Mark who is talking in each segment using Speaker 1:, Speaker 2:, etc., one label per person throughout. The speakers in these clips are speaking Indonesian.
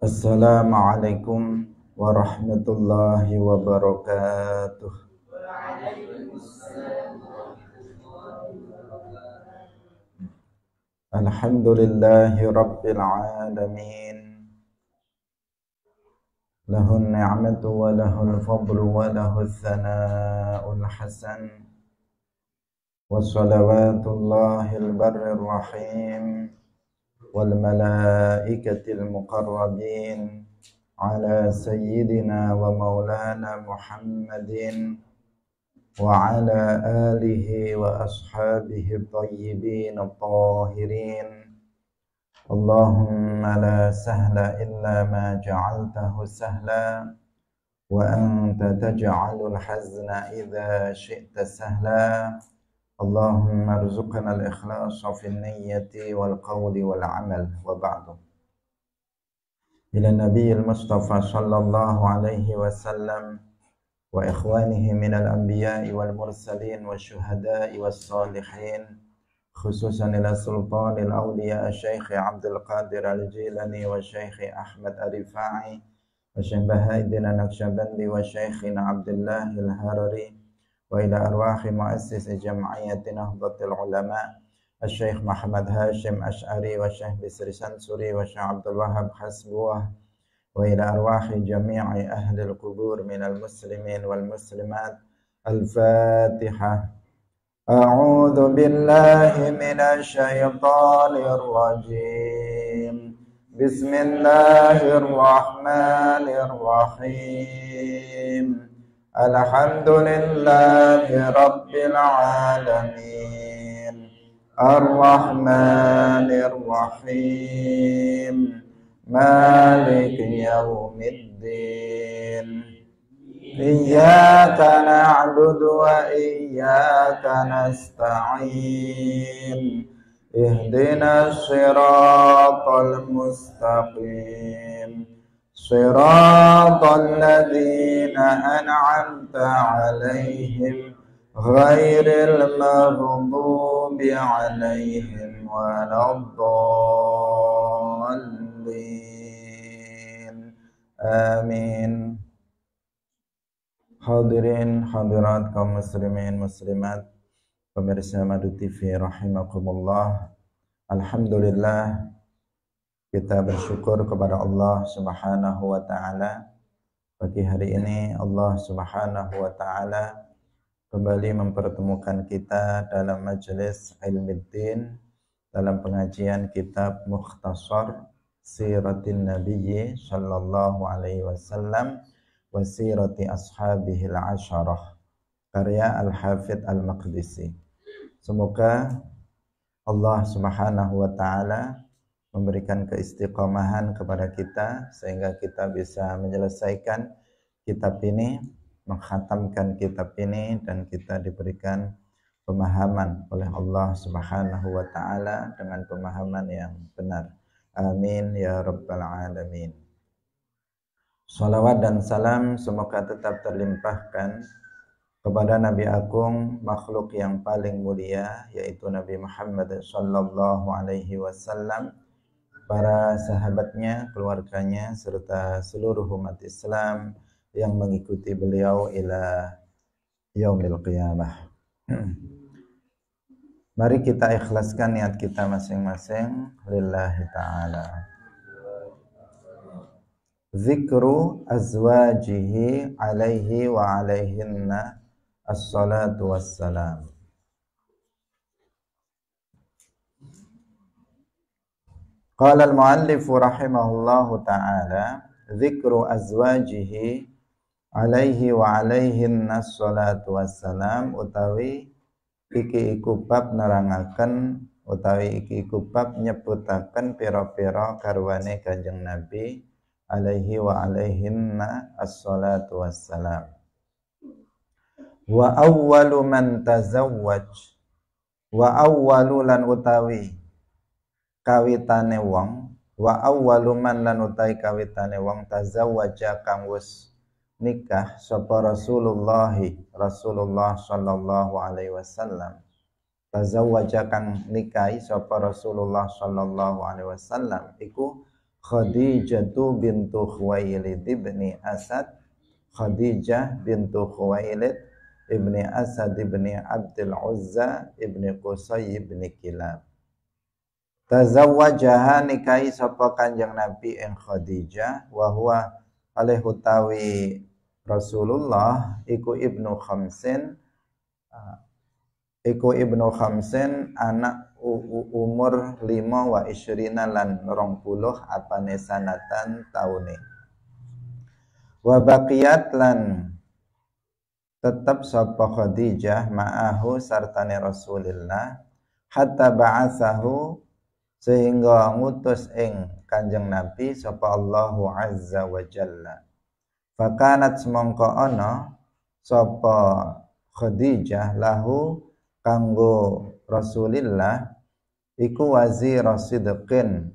Speaker 1: Assalamualaikum warahmatullahi wabarakatuh. Alhamdulillahi rabbil alamin. Lahun ni'matu wa lahul fadlu wa lahul thana'ul hasan. Wassalawatullahil barrir rahim wal malaikatil muqarrabin ala sayyidina wa maulana Muhammadin wa ala alihi wa ashabihi tayyibin at-tahirin. Allahumma la sahla illa ma ja'altahu sahla wa anta taj'alul hazna idza syi'ta sahla. Allahumma arzuqna al-ikhlasa fin niyyati wal qawli wal amal wa ba'du. Ila nabiyil mustafa sallallahu alaihi wasallam wa ikhwanihi minal anbiya'i wal mursalin wa syuhada'i was salihin, khususan ila sultanil awliya Syekh Abdul Qadir Al-Jilani wa Syekh Ahmad Ar-Rifai wa Syekh Bahauddin An-Naqsyabandi wa Syekhina Abdullah Al-Harari wa ila arwahi muassis jam'iyyati Nahdlatul Ulama Syekh Muhammad Hashim Asy'ari wa Syekh Bisri Sansuri wa Syekh Abdul Wahab Hasbuwah wa ila arwahi jami'i ahli al-qubur minal muslimin wal muslimat. Al-Fatihah. A'udzu billahi minasy syaithanir rajim. Bismillahirrahmanirrahim. Alhamdulillahi rabbil alamin. Ar-Rahmanir Rahim. Maliki yaumiddin. Iyyaka na'budu wa iyyaka nasta'in. Ihdinas siratal mustaqim. Siratal ladzina an'amta 'alaihim ghairil maghdubi 'alaihim waladdallin. Amin. Hadirin hadirat kaum muslimin muslimat, pemirsa Madu TV rahimakumullah. Alhamdulillah, kita bersyukur kepada Allah Subhanahu wa taala. Pagi hari ini Allah Subhanahu wa taala kembali mempertemukan kita dalam majelis Ilmuddin, dalam pengajian kitab Mukhtasar Siratin Nabiyyi sallallahu alaihi wasallam wa sirati ashabihil asyarah, karya Al-Hafidh Al-Maqdisi. Semoga Allah Subhanahu wa taala memberikan keistiqomahan kepada kita sehingga kita bisa menyelesaikan kitab ini, mengkhatamkan kitab ini, dan kita diberikan pemahaman oleh Allah Subhanahu wa taala dengan pemahaman yang benar. Amin ya rabbal alamin. Salawat dan salam semoga tetap terlimpahkan kepada Nabi Agung, makhluk yang paling mulia, yaitu Nabi Muhammad sallallahu alaihi wasallam, para sahabatnya, keluarganya, serta seluruh umat Islam yang mengikuti beliau ila yaumil qiyamah. Mari kita ikhlaskan niat kita masing-masing lillahi ta'ala. Zikru azwajihi alaihi wa alaihinna assalatu wassalam. Qala al-muallifu rahimahullahu ta'ala, zikru azwajihi alaihi wa alaihinna assalatu wassalam, utawi iki iku bab nerangaken, utawi iki iku bab nyebutaken pira-pira garwane Kanjeng Nabi alaihi wa alaihinna assalatu wassalam. Wa awwalu man tazawwaj, wa awwalu lan utawi kawitane wong, wa awwalu man lan utawi kawitane wong tazawwaja kang wis nikah sapa Rasulullah sallallahu alaihi wasallam. Tazawwaja kang nikahi sapa Rasulullah sallallahu alaihi wasallam iku Khadijatu bintu Khuwailid ibni Asad, Khadijah bintu Khuwailid ibni Asad ibni Abdul Uzza ibni Qusay ibni Kilab. Tazawwajaha nikahi sapa Kanjeng Nabi ing Khadijah wa huwa alih utawi Rasulullah iku ibnu khamsin, anak umur 5 wa isyrina lan 20 apane sanatan taune. Wa baqiyat lan tetap sapa Khadijah ma'ahu sartane Rasulillah hatta ba'atsahu sehingga ngutus ing Kanjeng Nabi sapa Allahu azza wa jalla. Fakanat semongko ana sapa Khadijah lahu kanggo Rasulillah iku wazir sidqin,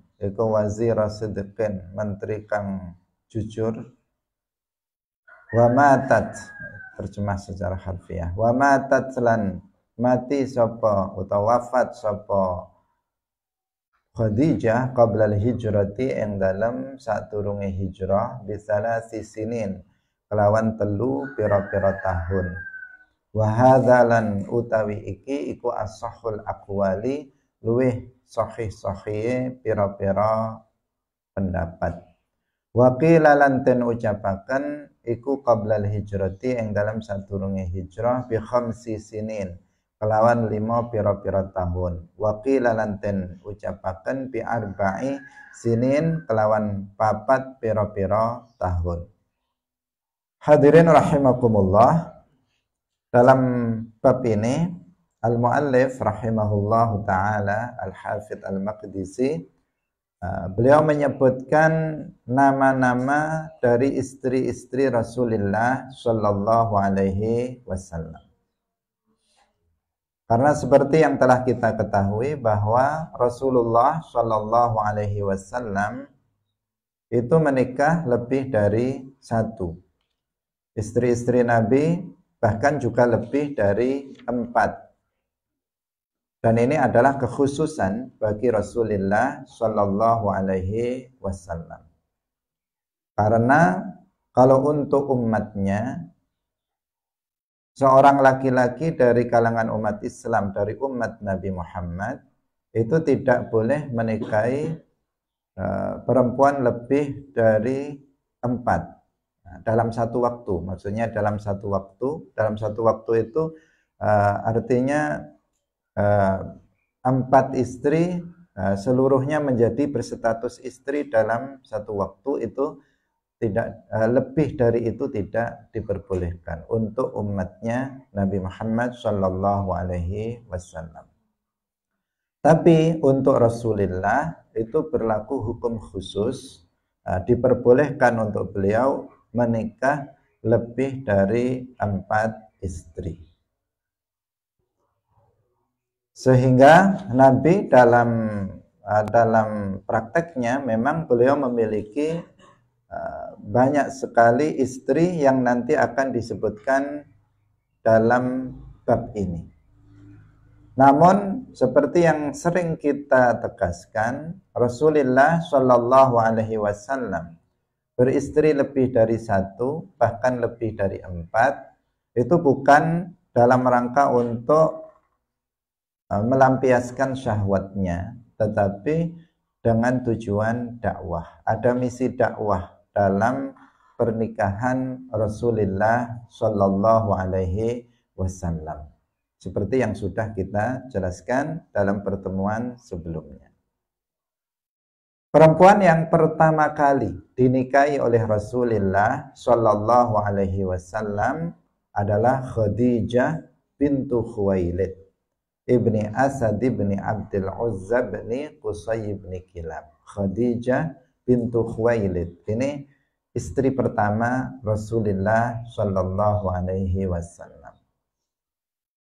Speaker 1: menteri kang jujur. Wa matat, terjemah secara harfiah, wa matat lan mati sapa utawa wafat sapa Khadijah qabla al-hijrati ing dalem saturunge hijrah bisalah sisinin kelawan 3 pira-pira tahun. Wa hadza lan utawi iki iku as-sahhul aqwali luweh sahih-sahihe pira-pira pendapat. Wa qila lan ten ucapaken iku qabla al-hijrati ing dalem saturunge hijrah bi khamsi sinin kelawan 5 pira-pira tahun. Wa qila lan ten ucapaken bi arba'i sinin kelawan 4 pira-pira tahun. Hadirin rahimakumullah, dalam bab ini al-muallif rahimahullahu taala al-hafidz al-Maqdisi beliau menyebutkan nama-nama dari istri-istri Rasulullah sallallahu alaihi wasallam. Karena seperti yang telah kita ketahui bahwa Rasulullah sallallahu alaihi wasallam itu menikah lebih dari 1. Istri-istri Nabi bahkan juga lebih dari 4. Dan ini adalah kekhususan bagi Rasulullah sallallahu alaihi wasallam. Karena kalau untuk umatnya, seorang laki-laki dari kalangan umat Islam, dari umat Nabi Muhammad, itu tidak boleh menikahi perempuan lebih dari 4 dalam satu waktu. Maksudnya dalam satu waktu itu artinya 4 istri seluruhnya menjadi berstatus istri dalam satu waktu, itu tidak lebih dari itu tidak diperbolehkan untuk umatnya Nabi Muhammad sallallahu alaihi wasallam. Tapi untuk Rasulullah itu berlaku hukum khusus, diperbolehkan untuk beliau menikah lebih dari 4 istri. Sehingga Nabi dalam prakteknya memang beliau memiliki banyak sekali istri yang nanti akan disebutkan dalam bab ini. Namun seperti yang sering kita tegaskan, Rasulullah Shallallahu Alaihi Wasallam beristri lebih dari 1, bahkan lebih dari 4, itu bukan dalam rangka untuk melampiaskan syahwatnya, tetapi dengan tujuan dakwah. Ada misi dakwah dalam pernikahan Rasulullah Shallallahu Alaihi Wasallam, seperti yang sudah kita jelaskan dalam pertemuan sebelumnya. Perempuan yang pertama kali dinikahi oleh Rasulullah Shallallahu Alaihi Wasallam adalah Khadijah bintu Khuwailid ibni Asad ibni Abdul Uzza ibni Qusay ibni Kilab. Khadijah bintu Khuwailid ini istri pertama Rasulullah Shallallahu Alaihi Wasallam.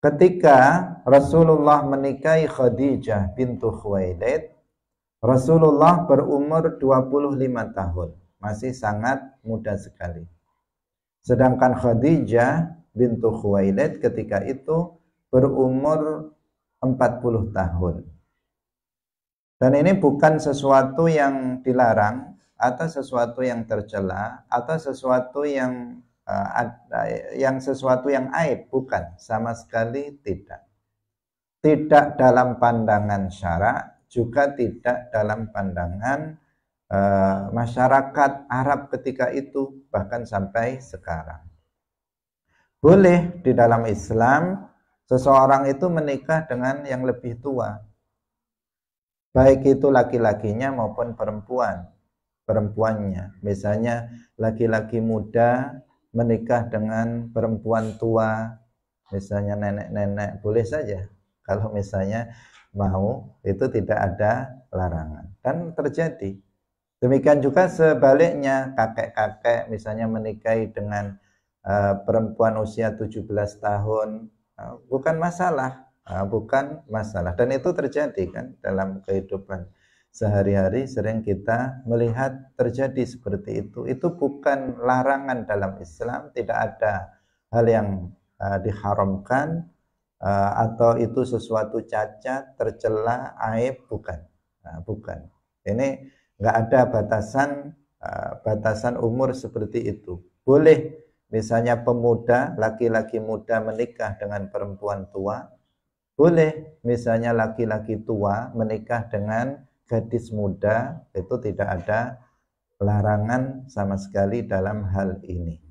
Speaker 1: Ketika Rasulullah menikahi Khadijah bintu Khuwailid, Rasulullah berumur 25 tahun, masih sangat muda sekali. Sedangkan Khadijah bintu Khuwailid ketika itu berumur 40 tahun. Dan ini bukan sesuatu yang dilarang atau sesuatu yang tercela atau sesuatu yang sesuatu yang aib, bukan, sama sekali tidak. Tidak dalam pandangan syara, juga tidak dalam pandangan masyarakat Arab ketika itu, bahkan sampai sekarang. Boleh di dalam Islam seseorang itu menikah dengan yang lebih tua, baik itu laki-lakinya maupun perempuannya. Misalnya laki-laki muda menikah dengan perempuan tua, misalnya nenek-nenek, boleh saja. Kalau misalnya mau, itu tidak ada larangan. Dan terjadi. Demikian juga sebaliknya, kakek-kakek misalnya menikahi dengan perempuan usia 17 tahun, bukan masalah. Bukan masalah. Dan itu terjadi kan dalam kehidupan sehari-hari, sering kita melihat terjadi seperti itu. Itu bukan larangan dalam Islam, tidak ada hal yang diharamkan atau itu sesuatu cacat, tercela, aib, bukan. Bukan. Ini nggak ada batasan umur seperti itu. Boleh misalnya pemuda, laki-laki muda menikah dengan perempuan tua. Boleh misalnya laki-laki tua menikah dengan gadis muda, itu tidak ada larangan sama sekali dalam hal ini.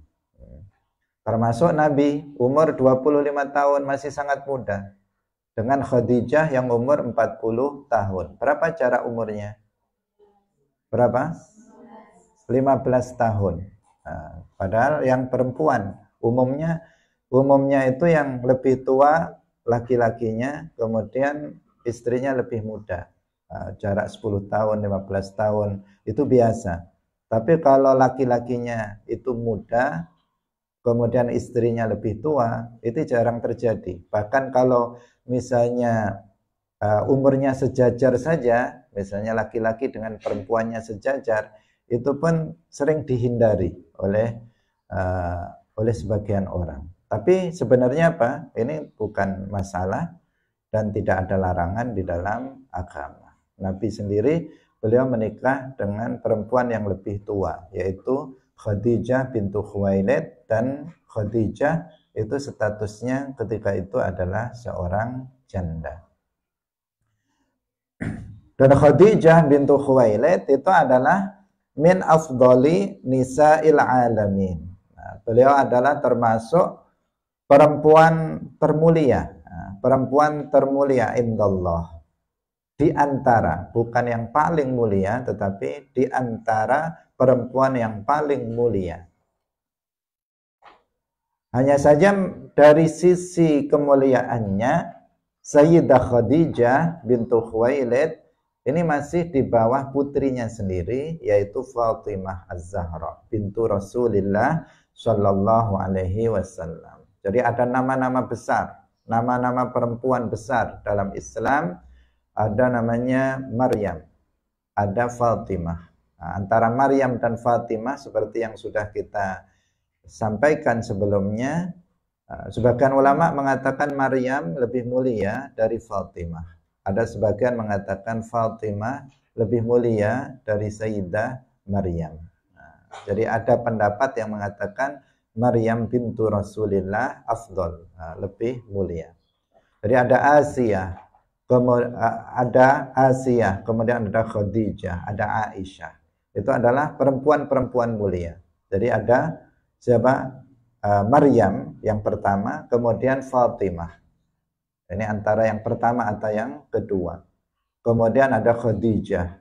Speaker 1: Termasuk Nabi, umur 25 tahun, masih sangat muda. Dengan Khadijah yang umur 40 tahun. Berapa jarak umurnya? Berapa? 15 tahun. Nah, padahal yang perempuan, umumnya itu yang lebih tua laki-lakinya, kemudian istrinya lebih muda. Jarak 10 tahun, 15 tahun, itu biasa. Tapi kalau laki-lakinya itu muda, kemudian istrinya lebih tua, itu jarang terjadi. Bahkan kalau misalnya umurnya sejajar saja, misalnya laki-laki dengan perempuannya sejajar, itu pun sering dihindari oleh sebagian orang. Tapi sebenarnya apa? Ini bukan masalah dan tidak ada larangan di dalam agama. Nabi sendiri, beliau menikah dengan perempuan yang lebih tua, yaitu Khadijah bintu Khuwailid, dan Khadijah itu statusnya ketika itu adalah seorang janda. Dan Khadijah bintu Khuwailid itu adalah min afdali nisa'il alamin. Nah, beliau adalah termasuk perempuan termulia, perempuan termulia indallah. Di antara, bukan yang paling mulia, tetapi di antara perempuan yang paling mulia. Hanya saja dari sisi kemuliaannya, Sayyidah Khadijah bintu Khuwailid ini masih di bawah putrinya sendiri, yaitu Fatimah Az-Zahra bintu Rasulillah Shallallahu Alaihi Wasallam. Jadi ada nama-nama besar, nama-nama perempuan besar dalam Islam. Ada namanya Maryam, ada Fatimah. Nah, antara Maryam dan Fatimah seperti yang sudah kita sampaikan sebelumnya, sebagian ulama mengatakan Maryam lebih mulia dari Fatimah. Ada sebagian mengatakan Fatimah lebih mulia dari Sayyidah Maryam. Jadi ada pendapat yang mengatakan Maryam bintu Rasulillah afdol, lebih mulia. Jadi ada Asiyah, kemudian ada Khadijah, ada Aisyah. Itu adalah perempuan-perempuan mulia. Jadi ada siapa? Maryam yang pertama, kemudian Fatimah. Ini antara yang pertama atau yang kedua. Kemudian ada Khadijah.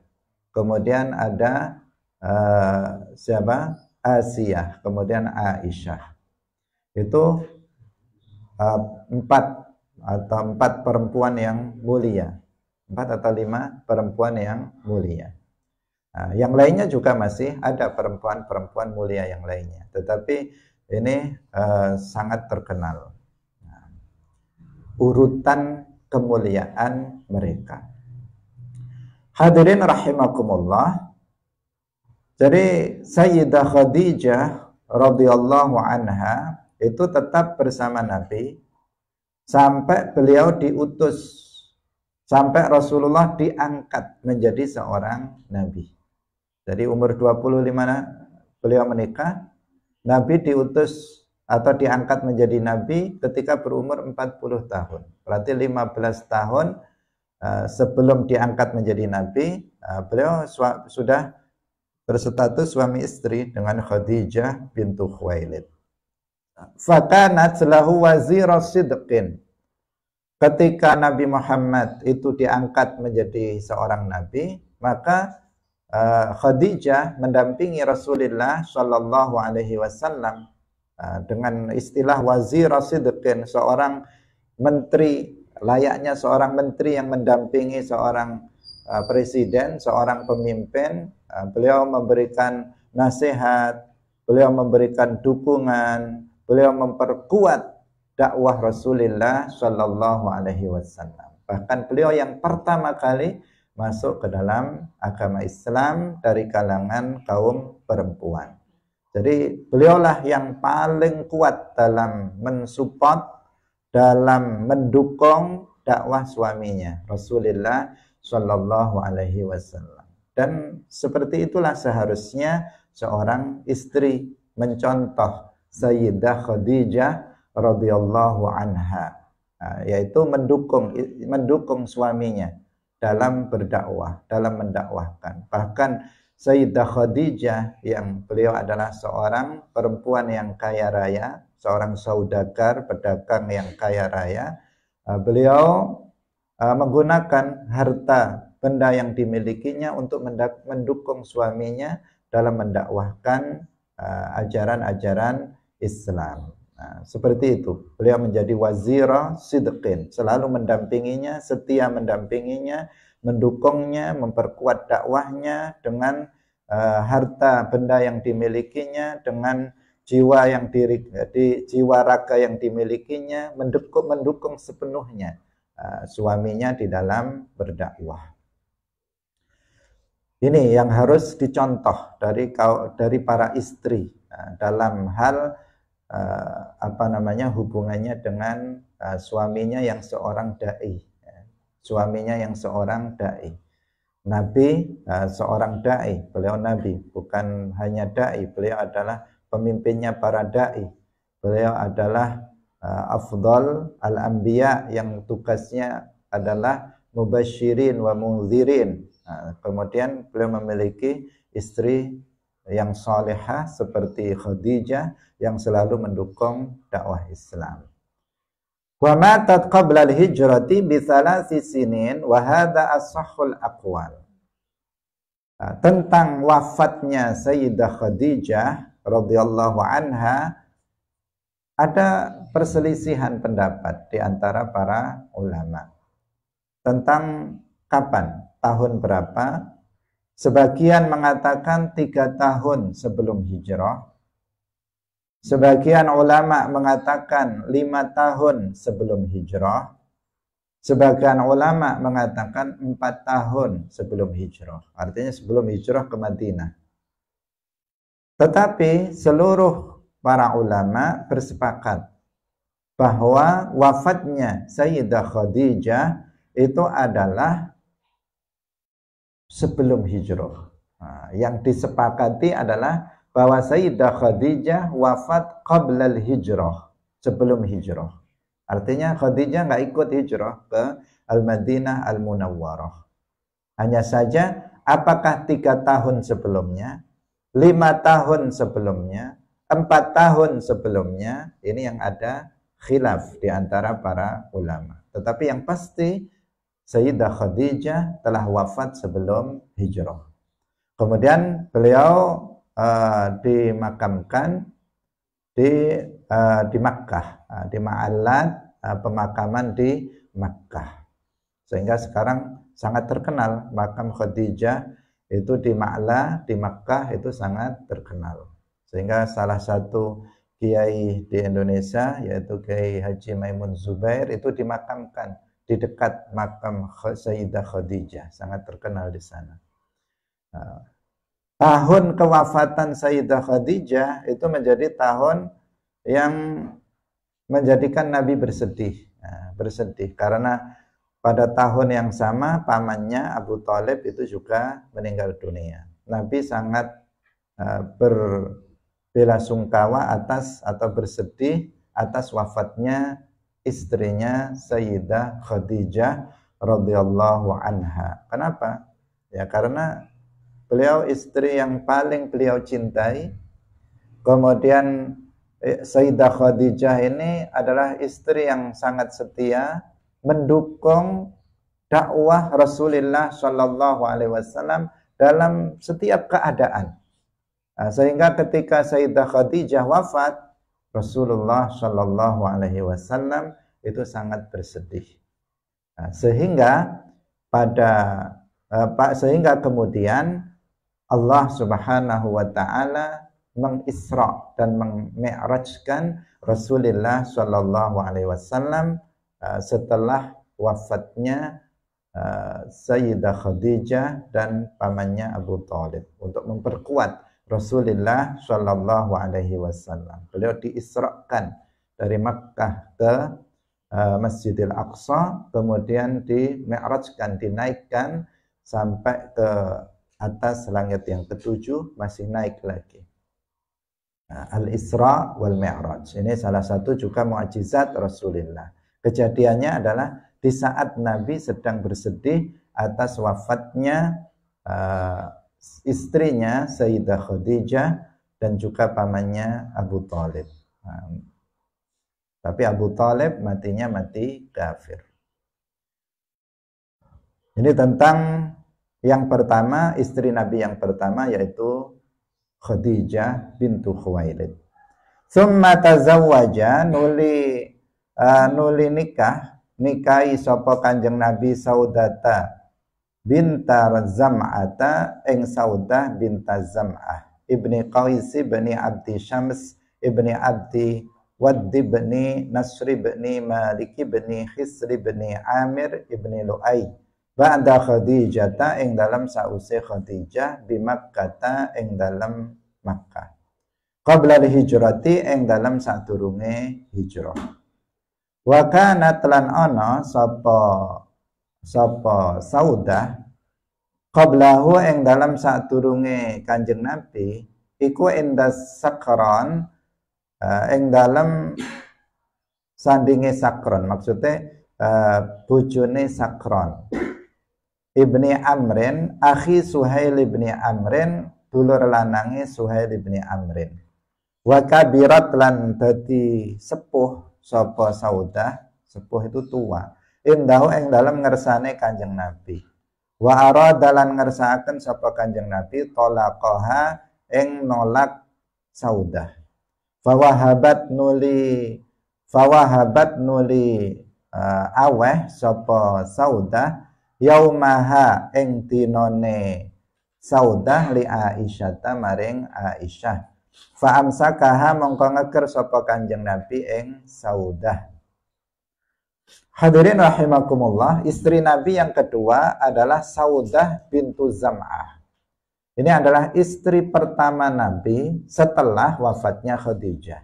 Speaker 1: Kemudian ada siapa? Asiyah, kemudian Aisyah. Itu empat perempuan yang mulia. 4 atau 5 perempuan yang mulia. Nah, yang lainnya juga masih ada perempuan-perempuan mulia yang lainnya. Tetapi ini sangat terkenal. Nah, urutan kemuliaan mereka. Hadirin rahimakumullah. Jadi Sayyidah Khadijah radhiyallahu anha itu tetap bersama Nabi sampai beliau diutus, sampai Rasulullah diangkat menjadi seorang nabi. Jadi umur 25 beliau menikah, Nabi diutus atau diangkat menjadi nabi ketika berumur 40 tahun. Berarti 15 tahun sebelum diangkat menjadi nabi, beliau sudah berstatus suami istri dengan Khadijah bintu Khuwailid. Fakanat lahu wazira sidqin. Ketika Nabi Muhammad itu diangkat menjadi seorang nabi, maka Khadijah mendampingi Rasulullah Shallallahu Alaihi Wasallam dengan istilah wazira sidqin, seorang menteri, layaknya seorang menteri yang mendampingi seorang presiden, seorang pemimpin. Beliau memberikan nasihat, beliau memberikan dukungan, beliau memperkuat dakwah Rasulullah Shallallahu Alaihi Wasallam. Bahkan beliau yang pertama kali masuk ke dalam agama Islam dari kalangan kaum perempuan. Jadi beliaulah yang paling kuat dalam mensupport, dalam mendukung dakwah suaminya Rasulullah Shallallahu Alaihi Wasallam. Dan seperti itulah seharusnya seorang istri mencontoh Sayyidah Khadijah radhiyallahu anha, yaitu mendukung suaminya dalam berdakwah, dalam mendakwahkan. Bahkan Sayyidah Khadijah yang beliau adalah seorang perempuan yang kaya raya, seorang saudagar, pedagang yang kaya raya, beliau menggunakan harta benda yang dimilikinya untuk mendukung suaminya dalam mendakwahkan ajaran-ajaran Islam. Nah, seperti itu. Beliau menjadi wazira sidqin, selalu mendampinginya, setia mendampinginya, mendukungnya, memperkuat dakwahnya dengan harta benda yang dimilikinya, dengan jiwa yang jiwa raga yang dimilikinya, mendukung sepenuhnya suaminya di dalam berdakwah. Ini yang harus dicontoh dari para istri dalam hal hubungannya dengan suaminya yang seorang dai, suaminya yang seorang dai. Nabi seorang dai, beliau nabi, bukan hanya dai, beliau adalah pemimpinnya para dai. Beliau adalah afdal al-anbiya yang tugasnya adalah mubasyirin wa munzirin. Kemudian beliau memiliki istri yang salihah seperti Khadijah yang selalu mendukung dakwah Islam. Wa matat qabla al-hijrati bi 3 sinin wa hadha as-sahhul aqwal. Tentang wafatnya Sayyidah Khadijah radhiyallahu anha ada perselisihan pendapat di antara para ulama tentang kapan, tahun berapa. Sebagian mengatakan 3 tahun sebelum hijrah. Sebagian ulama mengatakan 5 tahun sebelum hijrah. Sebagian ulama mengatakan 4 tahun sebelum hijrah. Artinya sebelum hijrah ke Madinah. Tetapi seluruh para ulama bersepakat bahwa wafatnya Sayyidah Khadijah itu adalah sebelum hijrah. Yang disepakati adalah bahwa Sayyidah Khadijah wafat qabla al-hijrah, sebelum hijrah. Artinya Khadijah nggak ikut hijrah ke Al-Madinah Al-Munawwarah. Hanya saja apakah 3 tahun sebelumnya, 5 tahun sebelumnya, 4 tahun sebelumnya, ini yang ada khilaf di antara para ulama. Tetapi yang pasti Sayyidah Khadijah telah wafat sebelum hijrah. Kemudian beliau dimakamkan di Makkah, di ma'alat pemakaman di Makkah. Sehingga sekarang sangat terkenal makam Khadijah itu di Ma'la, di Makkah itu sangat terkenal. Sehingga salah satu kiai di Indonesia yaitu Kiai Haji Maimun Zubair itu dimakamkan di dekat makam Sayyidah Khadijah, sangat terkenal di sana. Tahun kewafatan Sayyidah Khadijah itu menjadi tahun yang menjadikan Nabi bersedih, bersedih karena pada tahun yang sama pamannya Abu Thalib itu juga meninggal dunia. Nabi sangat berbelasungkawa atas atau bersedih atas wafatnya istrinya Sayyidah Khadijah radhiyallahu anha. Kenapa? Ya karena beliau istri yang paling beliau cintai. Kemudian Sayyidah Khadijah ini adalah istri yang sangat setia, mendukung dakwah Rasulullah Shallallahu Alaihi Wasallam dalam setiap keadaan. Sehingga ketika Sayyidah Khadijah wafat, Rasulullah Shallallahu Alaihi Wasallam itu sangat bersedih. Sehingga sehingga kemudian Allah Subhanahu Wa Taala mengisra dan memi'rajkan Rasulullah Shallallahu Alaihi Wasallam setelah wafatnya Sayyidah Khadijah dan pamannya Abu Thalib untuk memperkuat Rasulullah Shallallahu Alaihi Wasallam. Beliau diisrakan dari Makkah ke Masjidil Aqsa, kemudian dimi'rajkan, dinaikkan sampai ke atas langit yang ketujuh, masih naik lagi. Al-Isra wal Mi'raj. Ini salah satu juga mukjizat Rasulullah. Kejadiannya adalah di saat Nabi sedang bersedih atas wafatnya istrinya Sayyidah Khadijah dan juga pamannya Abu Thalib. Tapi Abu Thalib matinya mati kafir. Ini tentang yang pertama, istri Nabi yang pertama yaitu Khadijah bintu Khuwailid. Summa tazawwaja nuli nikahi sapa Kanjeng Nabi Saudata bintar Zam'ata ing Saudah binta Zam'ah ibni Qais ibni Abdi Syams ibni Abdi Wadd ibni Nasr ibni Malik ibni Khisr ibni Amir ibni Lu'ay ba'da Khadijata ing dalam sause Khadijah bi Makkah ing dalam Makkah qabla hijrati ing dalam sadurunge hijrah wa kana lan ana sapa Saudah qablahu ing dalam sadurunge Kanjeng Nabi iku indas sakron ing dalam sandinge Sakron, maksudnya bojone Sakron ibni Amrin akhi Suhail ibni Amrin dulur lanange Suhail ibni Amrin wa kabirat lan dadi sepuh sapa Saudah, sepuh itu tua indahu ing dalam ngersane Kanjeng Nabi wa arada lan ngersakaken sapa Kanjeng Nabi talaqaha ing nolak Saudah fawahabat nuli aweh sapa Saudah yaumaha ing dinone Saudah li Aisyata maring Aisyah fa amsakaha mongko ngeker sapa Kanjeng Nabi ing Saudah. Hadirin rahimakumullah, istri Nabi yang kedua adalah Saudah bintu Zam'ah. Ini adalah istri pertama Nabi setelah wafatnya Khadijah.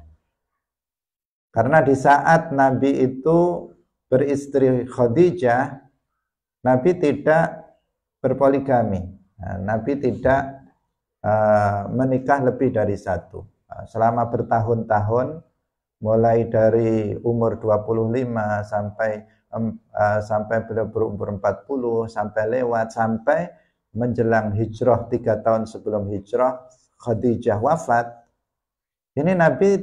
Speaker 1: Karena di saat Nabi itu beristri Khadijah, Nabi tidak berpoligami. Nabi tidak menikah lebih dari satu. Selama bertahun-tahun, mulai dari umur 25 sampai beliau berumur 40, sampai lewat, sampai menjelang hijrah 3 tahun sebelum hijrah Khadijah wafat. Ini Nabi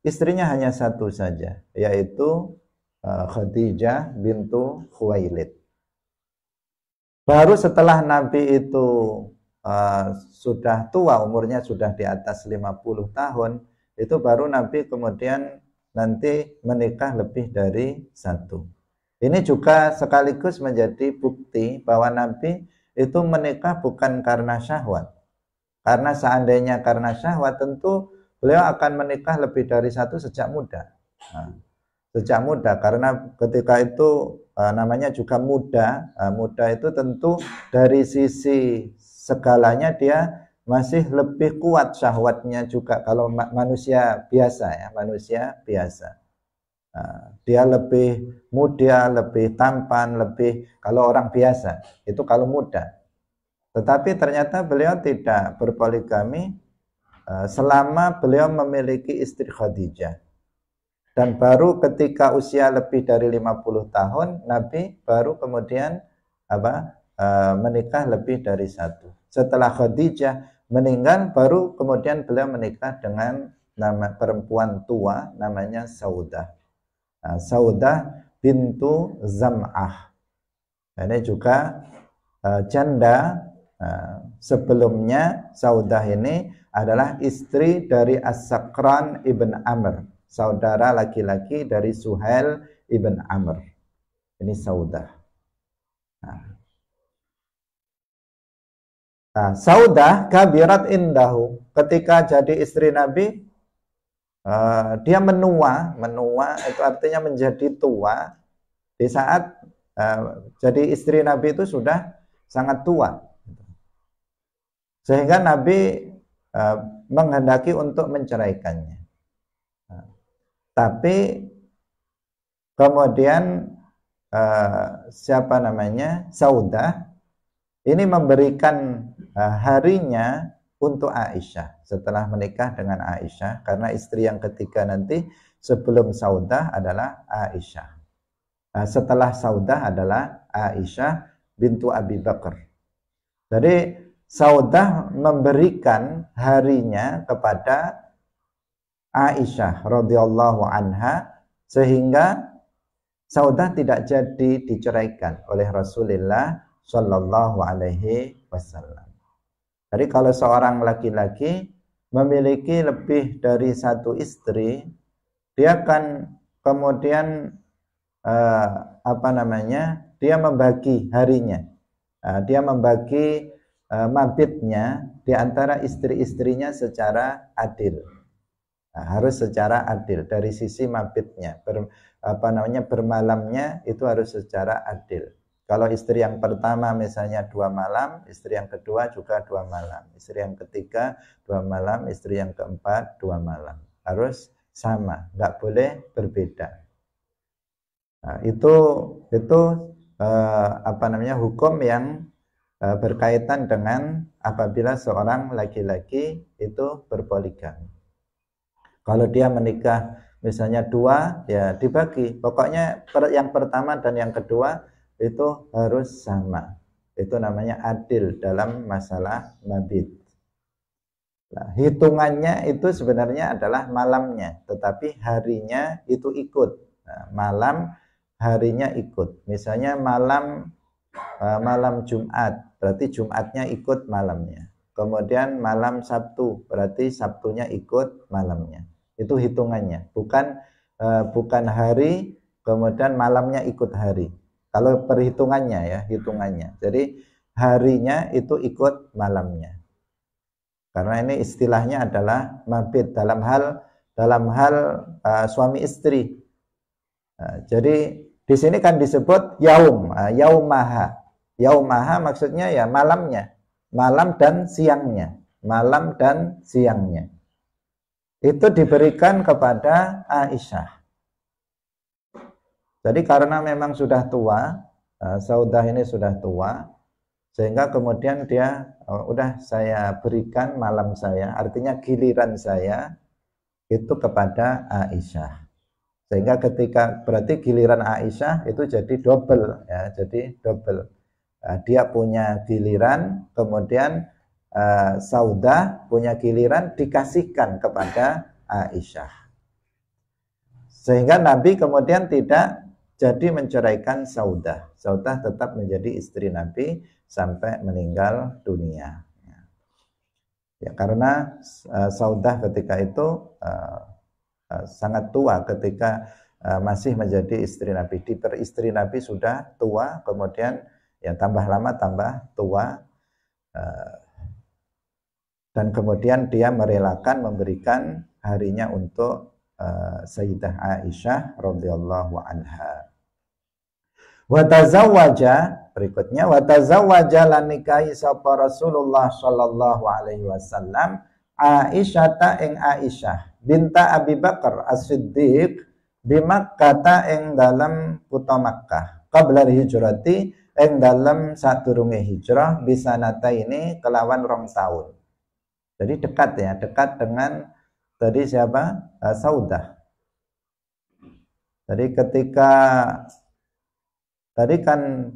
Speaker 1: istrinya hanya satu saja, yaitu Khadijah bintu Khuwailid. Baru setelah Nabi itu sudah tua, umurnya sudah di atas 50 tahun, itu baru Nabi kemudian nanti menikah lebih dari satu. Ini juga sekaligus menjadi bukti bahwa Nabi itu menikah bukan karena syahwat. Karena seandainya karena syahwat, tentu beliau akan menikah lebih dari satu sejak muda. Sejak muda, karena ketika itu namanya juga muda. Muda itu tentu dari sisi segalanya dia masih lebih kuat syahwatnya juga kalau manusia biasa ya, manusia biasa. Dia lebih muda, lebih tampan, lebih kalau orang biasa itu kalau muda. Tetapi ternyata beliau tidak berpoligami selama beliau memiliki istri Khadijah. Dan baru ketika usia lebih dari 50 tahun, Nabi baru kemudian menikah lebih dari satu. Setelah Khadijah meninggal, baru kemudian beliau menikah dengan nama perempuan tua namanya Saudah. Saudah bintu Zam'ah. Ini juga janda. Sebelumnya Saudah ini adalah istri dari As-Sakran ibn Amr, saudara laki-laki dari Suhail ibn Amr. Ini Saudah. Saudah kabirat indahu, ketika jadi istri Nabi, dia menua itu artinya menjadi tua. Di saat jadi istri Nabi itu sudah sangat tua, sehingga Nabi menghendaki untuk menceraikannya. Tapi kemudian Saudah ini memberikan harinya untuk Aisyah setelah menikah dengan Aisyah, karena istri yang ketiga nanti sebelum Saudah adalah Aisyah. Setelah Saudah adalah Aisyah bintu Abi Bakar. Jadi Saudah memberikan harinya kepada Aisyah radhiyallahu anha, sehingga Saudah tidak jadi diceraikan oleh Rasulullah Shallallahu alaihi wasallam. Jadi kalau seorang laki-laki memiliki lebih dari satu istri, dia akan kemudian dia membagi harinya, dia membagi mabitnya di antara istri-istrinya secara adil. Harus secara adil dari sisi mabitnya, bermalamnya itu harus secara adil. Kalau istri yang pertama misalnya 2 malam, istri yang kedua juga 2 malam, istri yang ketiga 2 malam, istri yang keempat 2 malam. Harus sama, nggak boleh berbeda. Itu hukum yang berkaitan dengan apabila seorang laki-laki itu berpoligami. Kalau dia menikah misalnya 2, ya dibagi. Pokoknya yang pertama dan yang kedua itu harus sama. Itu namanya adil dalam masalah mabit. Nah, hitungannya itu sebenarnya adalah malamnya, tetapi harinya itu ikut. Nah, malam harinya ikut. Misalnya malam Jumat, berarti Jumatnya ikut malamnya. Kemudian malam Sabtu, berarti Sabtunya ikut malamnya. Itu hitungannya, bukan hari kemudian malamnya ikut hari. Kalau perhitungannya ya, hitungannya. Jadi harinya itu ikut malamnya. Karena ini istilahnya adalah mabit dalam hal suami istri. Jadi di sini kan disebut yaumaha. Yaumaha maksudnya ya malamnya, malam dan siangnya, Itu diberikan kepada Aisyah. Jadi karena memang sudah tua, Saudah ini sudah tua, sehingga kemudian dia, udah saya berikan malam saya, artinya giliran saya itu kepada Aisyah. Sehingga berarti giliran Aisyah itu jadi double, ya, jadi double. Dia punya giliran, kemudian Saudah punya giliran dikasihkan kepada Aisyah. Sehingga Nabi kemudian tidak jadi menceraikan Saudah. Saudah tetap menjadi istri Nabi sampai meninggal dunia. Ya, karena Saudah ketika itu sangat tua ketika masih menjadi istri Nabi. Istri Nabi sudah tua, kemudian ya tambah lama tambah tua, dan kemudian dia merelakan memberikan harinya untuk Sayyidah Aisyah radhiyallahu anha. Wa tazawwaja, berikutnya wa tazawwaja lan nikahi sapa Rasulullah sallallahu alaihi wasallam Aisyata ing Aisyah binta Abi Bakar As-Siddiq bi Makkah ing dalam kota Makkah qabla hijrati ing dalem sadurunge hijrah bisa nata ini kelawan 2 tahun. Jadi dekat ya, dekat dengan tadi siapa? Saudah. Jadi ketika tadi kan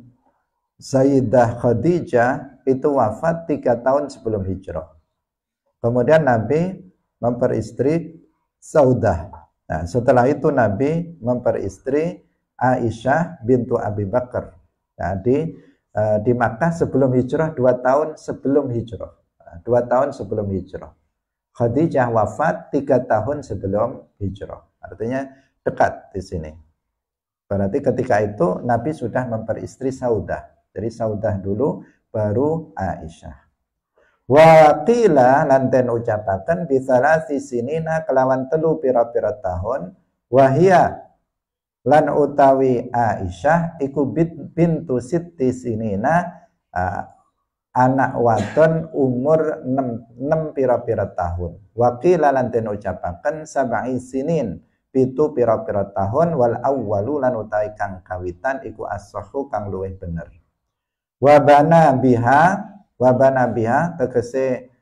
Speaker 1: Sayyidah Khadijah itu wafat 3 tahun sebelum hijrah. Kemudian Nabi memperistri Saudah. Nah, setelah itu Nabi memperistri Aisyah bintu Abi Bakar. Jadi di Makkah sebelum hijrah 2 tahun sebelum hijrah. 2 tahun sebelum hijrah. Khadijah wafat 3 tahun sebelum hijrah. Artinya dekat di sini. Berarti ketika itu Nabi sudah memperistri Saudah. Jadi Saudah dulu baru Aisyah. Wa qila lan den ucapaken bisalasi sinina kelawan 3 pira-pira tahun wahia lan utawi Aisyah iku bintu sitti sinina anak wadon umur 6 pira-pira tahun. Wa qila lan den ucapaken sab'i sinin 7 pira-pira tahun wal awwalu lan utawi kang kawitan iku as-sahhu kang luwih bener. Wabana biha tegese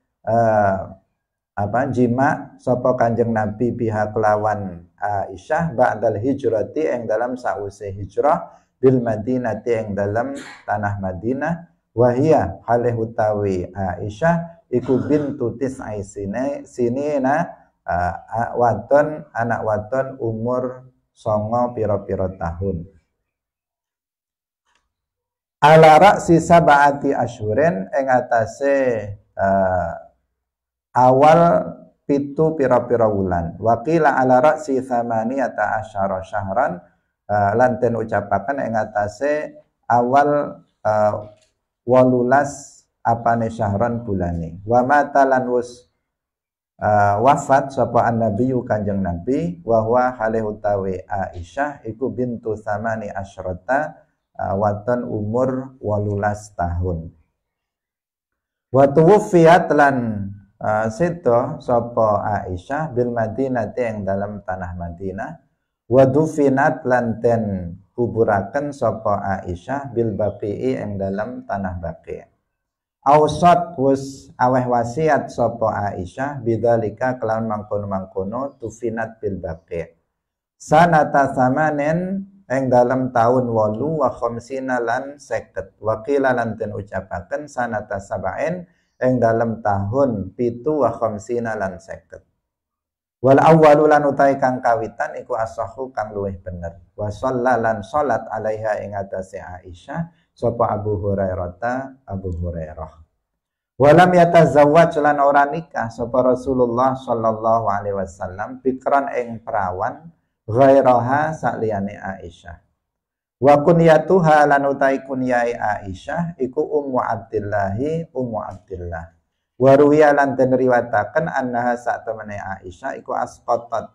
Speaker 1: jima sapa Kanjeng Nabi biha kelawan Aisyah ba'dal hijrati ing dalam sause hijrah bil Madinati ing dalam tanah Madinah wahia halih utawi Aisyah iku bintu tis'i sinina wadon anak wadon umur 9 pira-pira tahun. Ala raksi sab'ati asyurin ing atase awal 7 pira-pira wulan. Waqila ala raksi thamaniyata asyara syahran lan den ucapaken ing atase awal 18 apane syahran bulane. Wa mata lan wus wafat sapa an-nabiyyu Kanjeng Nabi wa huwa halih utawi Aisyah iku bintu thamani asyrata wadon umur 18 tahun. Wa tuwfiyat lan seto sapa Aisyah bil Madinati ing dalam tanah Madinah wa dufinat lan den kuburaken sapa Aisyah bil Baqi'i ing dalam tanah Baqi'. Ausat wis aweh wasiat sapa Aisyah bidzalika kelawan mangkono-mangkono tufinat bil Baqi'. Sanata samanen ing dalam tahun 8 wa khamsina lan 50 waqila lan den ucapaken sanata sab'in ing dalam tahun 7 wa khamsina lan 50 wal awwalu lan utai kang kawitan iku as-sahhu kang luwih bener wa shallalan salat alaiha ing atase Aisyah sapa Abu Hurairah walam yatazawwaj lan ora nikah sapa Rasulullah sallallahu alaihi wasallam bikran ing perawan ghairaha sakliyane Aisyah. Wa kunyatuha lan utai kunyai Aisyah iku Ummu Abdillah. Wa ruwiya lan den riwayataken annaha sak temene Aisyah iku asqatat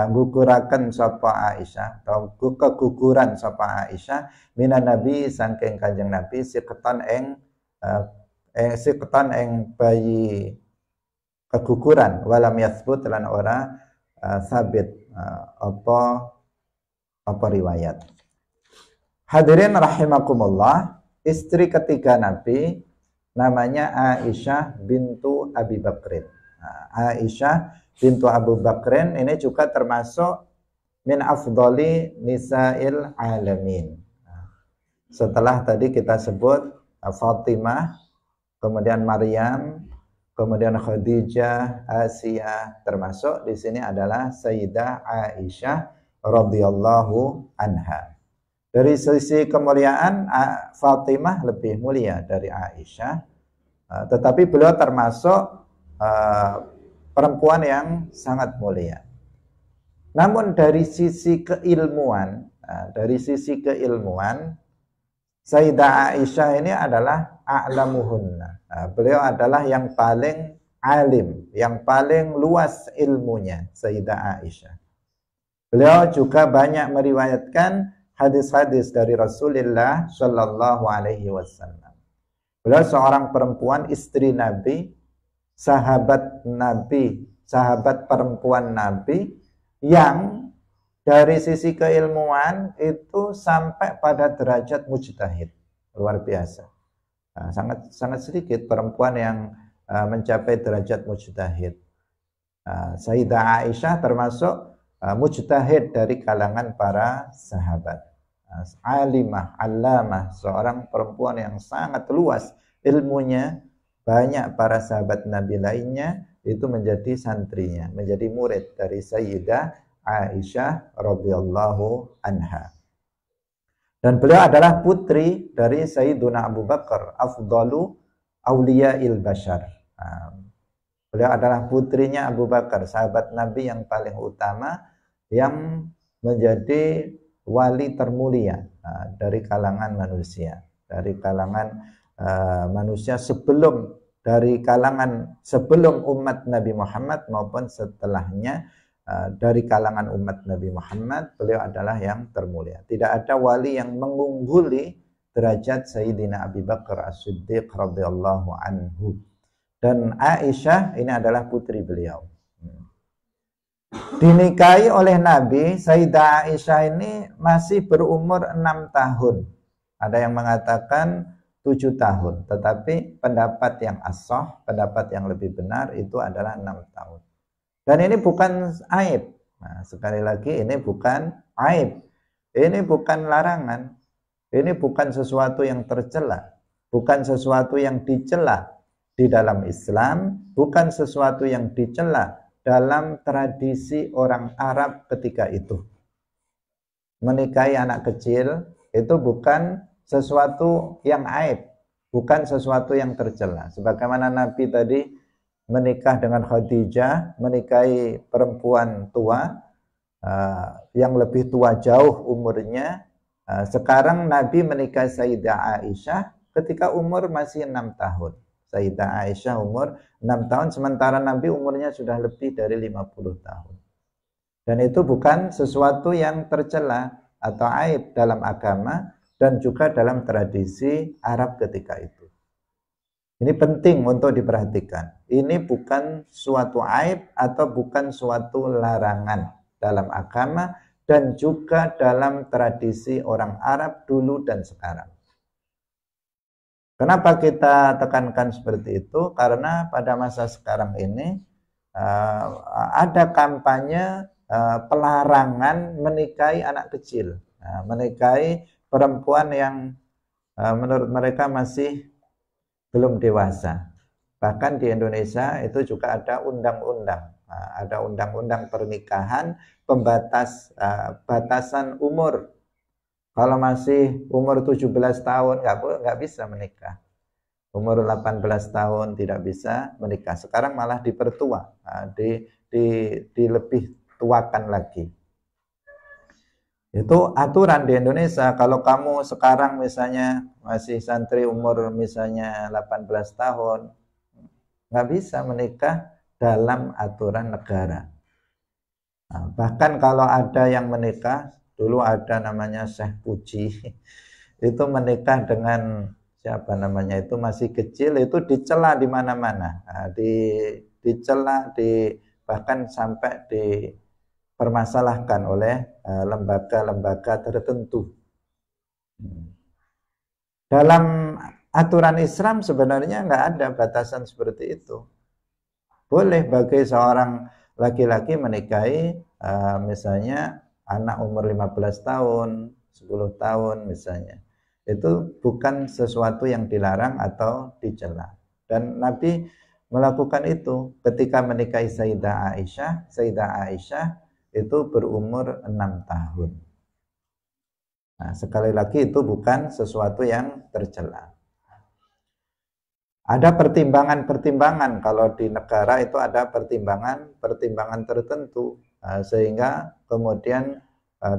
Speaker 1: guguraken sapa Aisyah atau keguguran sapa Aisyah minan Nabi saking Kanjeng Nabi siqatan ing bayi keguguran walam yathbut lan ora sabit apa riwayat. Hadirin rahimakumullah, istri ketiga Nabi namanya Aisyah bintu Abi Bakrin. Aisyah bintu Abu Bakrin ini juga termasuk min afdoli nisa'il alamin. Setelah tadi kita sebut Fatimah, kemudian Maryam, kemudian Khadijah, Asia, termasuk di sini adalah Sayyidah Aisyah radhiyallahu anha. Dari sisi kemuliaan Fatimah lebih mulia dari Aisyah, tetapi beliau termasuk perempuan yang sangat mulia. Namun dari sisi keilmuan, Sayyidah Aisyah ini adalah a'lamuhunna. Beliau adalah yang paling alim, yang paling luas ilmunya, Sayyidah Aisyah. Beliau juga banyak meriwayatkan hadis-hadis dari Rasulullah Shallallahu Alaihi Wasallam. Beliau seorang perempuan istri Nabi, sahabat Nabi, sahabat perempuan Nabi yang dari sisi keilmuan itu sampai pada derajat mujtahid. luar biasa. Sangat sedikit perempuan yang mencapai derajat mujtahid. Sayyidah Aisyah termasuk mujtahid dari kalangan para sahabat. Alimah, allamah, seorang perempuan yang sangat luas ilmunya. Banyak para sahabat Nabi lainnya itu menjadi santrinya, menjadi murid dari Sayyidah Aisyah radhiyallahu anha. Dan beliau adalah putri dari Sayyiduna Abu Bakar, afdalu awliya'il bashar. Beliau adalah putrinya Abu Bakar, sahabat Nabi yang paling utama, yang menjadi wali termulia dari kalangan manusia. Dari kalangan manusia sebelum umat Nabi Muhammad maupun setelahnya. Dari kalangan umat Nabi Muhammad, beliau adalah yang termulia. Tidak ada wali yang mengungguli derajat Sayyidina Abi Bakar As-Siddiq radhiyallahu anhu. Dan Aisyah ini adalah putri beliau. Dinikahi oleh Nabi, Sayyidah Aisyah ini masih berumur 6 tahun. Ada yang mengatakan 7 tahun. Tetapi pendapat yang as-shah, pendapat yang lebih benar itu adalah 6 tahun. Dan ini bukan aib. Nah, sekali lagi ini bukan aib. Ini bukan larangan. Ini bukan sesuatu yang tercela. Bukan sesuatu yang dicela di dalam Islam. Bukan sesuatu yang dicela dalam tradisi orang Arab ketika itu. Menikahi anak kecil itu bukan sesuatu yang aib. Bukan sesuatu yang tercela. Sebagaimana Nabi tadi menikah dengan Khadijah, menikahi perempuan tua yang lebih tua jauh umurnya. Sekarang Nabi menikah Sayyidah Aisyah ketika umur masih 6 tahun. Sayyidah Aisyah umur 6 tahun, sementara Nabi umurnya sudah lebih dari 50 tahun. Dan itu bukan sesuatu yang tercela atau aib dalam agama dan juga dalam tradisi Arab ketika itu. Ini penting untuk diperhatikan. Ini bukan suatu aib atau bukan suatu larangan dalam agama dan juga dalam tradisi orang Arab dulu dan sekarang. Kenapa kita tekankan seperti itu? Karena pada masa sekarang ini ada kampanye pelarangan menikahi anak kecil, menikahi perempuan yang menurut mereka masih belum dewasa. Bahkan di Indonesia itu juga ada undang-undang. Ada undang-undang pernikahan, batasan umur. Kalau masih umur 17 tahun nggak bisa menikah. Umur 18 tahun tidak bisa menikah. Sekarang malah dipertua, lebih tuakan lagi. Itu aturan di Indonesia. Kalau kamu sekarang misalnya masih santri umur misalnya 18 tahun, nggak bisa menikah dalam aturan negara. Nah, bahkan kalau ada yang menikah, dulu ada namanya Syekh Puji, itu menikah dengan siapa namanya, itu masih kecil, itu dicela di mana-mana. Nah, dicela, bahkan sampai dipermasalahkan oleh lembaga-lembaga tertentu. Dalam aturan Islam sebenarnya nggak ada batasan seperti itu. Boleh bagi seorang laki-laki menikahi misalnya anak umur 15 tahun, 10 tahun misalnya. Itu bukan sesuatu yang dilarang atau dicela. Dan Nabi melakukan itu ketika menikahi Sayyidah Aisyah. Sayyidah Aisyah itu berumur 6 tahun. Nah, sekali lagi itu bukan sesuatu yang tercela. Ada pertimbangan-pertimbangan, kalau di negara itu ada pertimbangan tertentu sehingga kemudian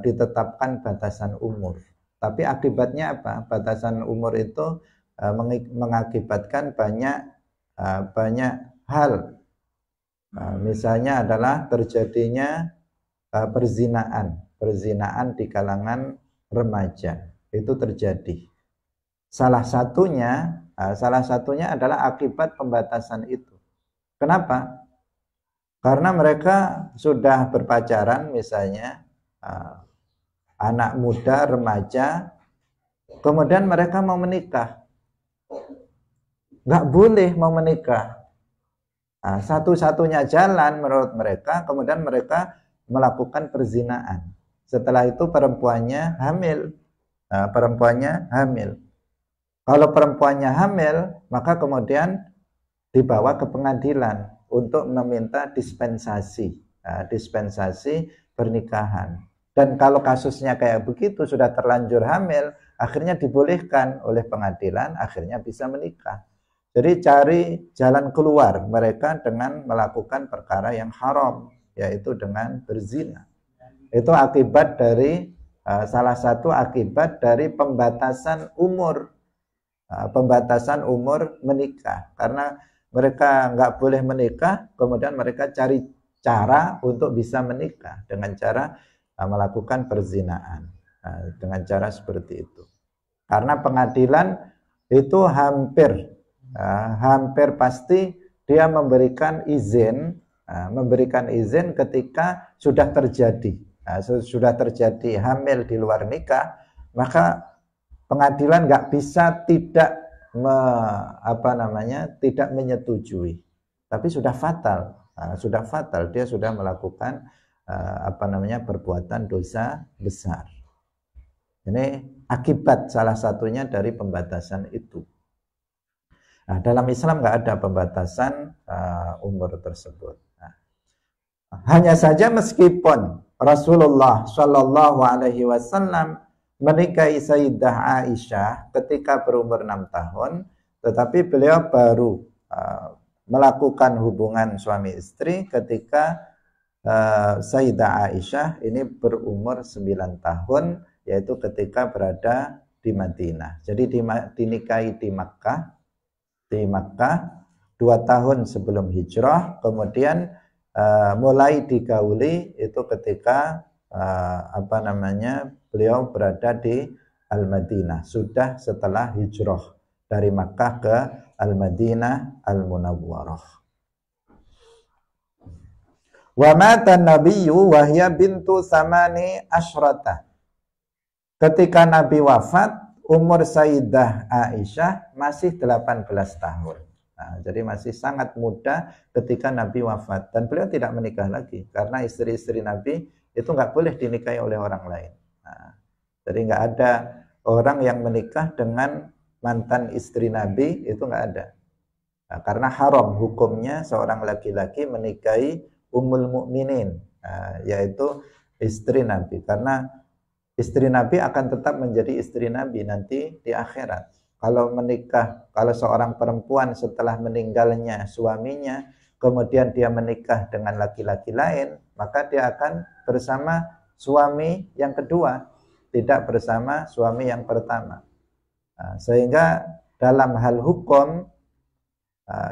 Speaker 1: ditetapkan batasan umur. Tapi akibatnya apa? Batasan umur itu mengakibatkan banyak hal. Misalnya adalah terjadinya perzinaan di kalangan remaja. Itu terjadi. Salah satunya adalah akibat pembatasan itu. Kenapa? Karena mereka sudah berpacaran misalnya, anak muda, remaja, kemudian mereka mau menikah. Nggak boleh mau menikah. Nah, satu-satunya jalan menurut mereka, kemudian mereka melakukan perzinaan. Setelah itu perempuannya hamil. Nah, perempuannya hamil. Kalau perempuannya hamil, maka kemudian dibawa ke pengadilan untuk meminta dispensasi. Nah, dispensasi pernikahan. Dan kalau kasusnya kayak begitu, sudah terlanjur hamil, akhirnya dibolehkan oleh pengadilan, akhirnya bisa menikah. Jadi cari jalan keluar mereka dengan melakukan perkara yang haram, yaitu dengan berzina. Itu akibat dari salah satu akibat dari pembatasan umur menikah. Karena mereka nggak boleh menikah, kemudian mereka cari cara untuk bisa menikah dengan cara melakukan perzinaan. Dengan cara seperti itu. Karena pengadilan itu hampir pasti dia memberikan izin ketika sudah terjadi hamil di luar nikah, maka pengadilan nggak bisa tidak menyetujui. Tapi sudah fatal, dia sudah melakukan perbuatan dosa besar. Ini akibat salah satunya dari pembatasan itu. Nah, dalam Islam nggak ada pembatasan umur tersebut. Nah, hanya saja meskipun Rasulullah Shallallahu Alaihi Wasallam menikahi Sayyidah Aisyah ketika berumur 6 tahun, tetapi beliau baru melakukan hubungan suami istri ketika Sayyidah Aisyah ini berumur 9 tahun, yaitu ketika berada di Madinah. Jadi dinikahi di Makkah 2 tahun sebelum hijrah, kemudian mulai digauli itu ketika beliau berada di Al-Madinah, sudah setelah hijrah dari Makkah ke Al-Madinah Al-Munawwarah. Wa mata nabiyyu wa hiya bintu samani asyrata. Ketika Nabi wafat, umur Sayyidah Aisyah masih 18 tahun. Nah, jadi masih sangat muda ketika Nabi wafat. Dan beliau tidak menikah lagi, karena istri-istri Nabi itu nggak boleh dinikahi oleh orang lain. Nah, jadi nggak ada orang yang menikah dengan mantan istri Nabi, itu nggak ada. Nah, karena haram hukumnya seorang laki-laki menikahi Ummul Mukminin, yaitu istri Nabi. Karena istri Nabi akan tetap menjadi istri Nabi nanti di akhirat. Kalau seorang perempuan setelah meninggalnya suaminya, kemudian dia menikah dengan laki-laki lain, maka dia akan bersama suami yang kedua, tidak bersama suami yang pertama. Sehingga dalam hal hukum,